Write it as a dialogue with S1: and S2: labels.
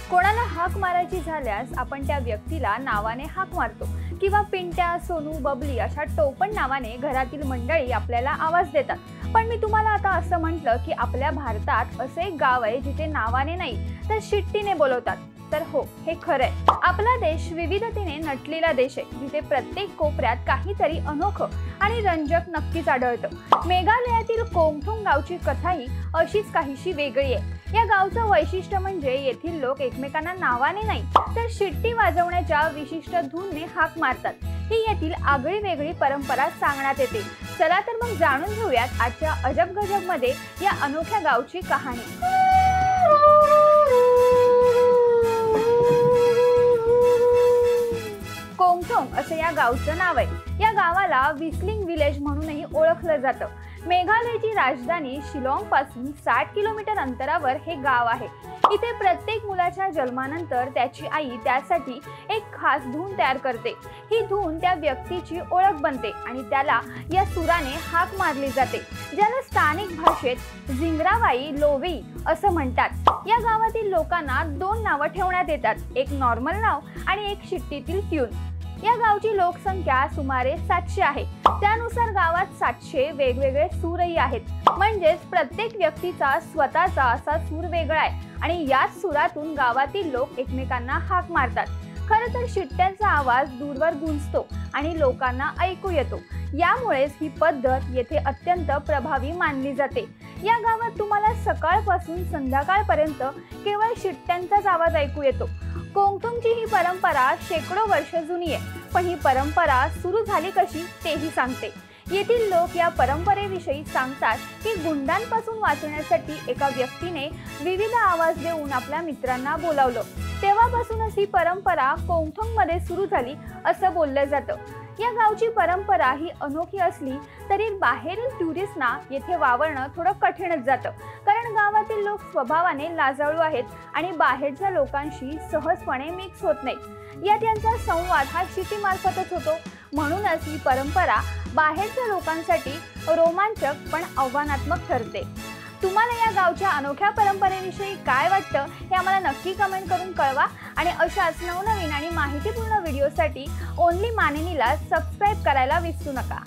S1: कोणाला हाक मारायची झाल्यास आपण त्या व्यक्तीला नावाने हाक मारतो किंवा पिंट्या, सोनू, बबली अशा टोपण नावाने घरातील मंडळी आपल्याला आवाज देतात। पण मी तुम्हाला आता असं म्हटलं की आपल्या भारतात असे एक गाव आहे जिथे नावाने नाही तर शिट्टीने बोलवतात। तर हो, हे खरं आहे। आपला देश विविधतेने नटलेला देश आहे, जिथे प्रत्येक कोपऱ्यात काहीतरी अनोखं आणि रंजक नक्कीच आढळतं। मेघालयातील कोंगथोंग गावची कथाही अशीच काहीशी वेगळी आहे। या गावचं वैशिष्ट्य म्हणजे येथील लोक एकमेकांना नावाने नाही तर शिट्टी वाजवण्याच्या विशिष्ट धूनने हाक मारतात। ही येथील आगळी वेगळी परंपरा सांगण्यात येते। चला तर मग जाणून घेऊयात आजच्या अजब गजब मध्ये या अनोख्या गावची कहाणी। कोंगथोंग असे या गावचं नाव आहे। या गावाला व्हिस्लिंग विलेज म्हणूनही ओळखलं जातं। मेघालयची राजधानी शिलाँग पासून 60 किलोमीटर अंतरावर हे गाव आहे। इथे प्रत्येक मुलाच्या जन्मानंतर त्याची आई त्यासाठी एक खास धून तयार करते। ही धून त्या व्यक्तीची ओळख बनते आणि त्याला या सुराने हाक मारली जाते, ज्याला स्थानिक भाषेत जिंगरावाई लोवेई असं म्हणतात। या गावातील लोकांना 2 नावं ठेवण्यात येतात, एक नॉर्मल नाव आणि एक शिट्टीतील ट्यून। या गावची लोकसंख्या सुमारे 700 आहे। त्यानुसार गावात 700 वेगवेगळे सूरही आहेत, म्हणजेच प्रत्येक व्यक्तीचा स्वतःचा असा सूर वेगळा आहे आणि याच सुरातून गावातील लोक एकमेकांना हाक मारतात। खरं तर शिट्ट्यांचा आवाज दूरवर गुंजतो आणि लोकांना ऐकू येतो, यामुळेच ही पद्धत येथे अत्यंत प्रभावी मानली जाते। या गावात तुम्हाला सकाळपासून संध्याकाळपर्यंत केवळ शिट्ट्यांचाच आवाज ऐकू येतो। कोंगथोंगची ही परंपरा शेकडो वर्ष जुनी आहे, पण ही परंपरा सुरू झाली कशी तेही सांगते। येथील लोक या परंपरेविषयी सांगतात की गुंडांपासून वाचण्यासाठी एका व्यक्तीने विविध आवाज देऊन आपल्या मित्रांना बोलावलं। तेव्हापासूनच ही परंपरा कोंगथोंगमध्ये सुरू झाली असं बोललं जातं। या गावची परंपरा ही अनोखी असली तरी बाहेरील टुरिस्टना येथे वावरणं थोडं कठीणच जातं, कारण गावातील लोक स्वभावाने लाजाळू आहेत आणि बाहेरच्या लोकांशी सहजपणे मिक्स होत नाहीत। यात यांचा संवाद हा शिट्टीमार्फतच होतो, म्हणूनच ही परंपरा बाहेरच्या लोकांसाठी रोमांचक पण आव्हानात्मक ठरते। तुम्हाला या गावच्या अनोख्या परंपरेविषयी काय वाटतं हे आम्हाला नक्की कमेंट करून कळवा आणि अशाच नवनवीन आणि माहितीपूर्ण व्हिडिओसाठी ओनली मानिनीला सबस्क्राईब करायला विसरू नका।